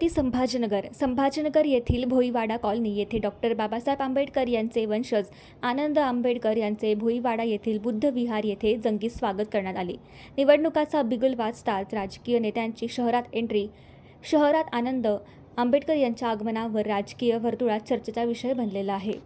छत्रपती संभाजीनगर येथील भोईवाडा कॉलनी येथे डॉक्टर बाबासाहेब आंबेडकर यांचे वंशज आनंद आंबेडकर यांचे भोईवाडा येथील बुद्ध विहार येथे जंगी स्वागत करण्यात आले। निवडणुकाचा बिगुल वाजताच राजकीय नेत्यांची शहरात एंट्री। शहरात आनंद आंबेडकर यांच्या आगमनावर राजकीय वर्तुळात चर्चेचा विषय बनलेला आहे।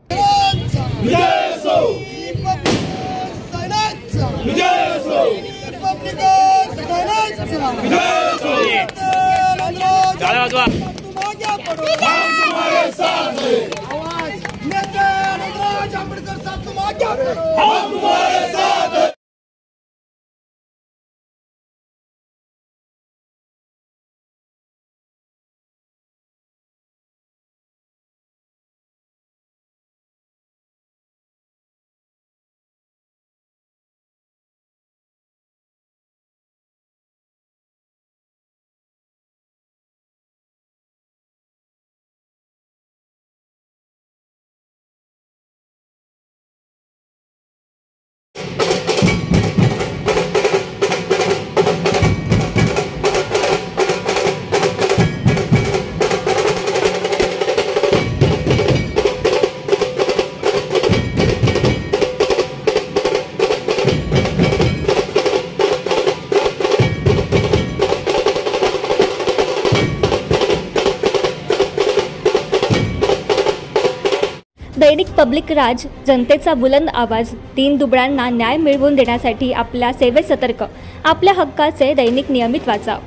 दैनिक पब्लिक राज, जनतेचा बुलंद आवाज। दीन दुबळ्यांना न्याय मिळवून देण्यासाठी आपल्या सेवेत सतर्क। आपल्या हक्काचे दैनिक नियमित वाचा।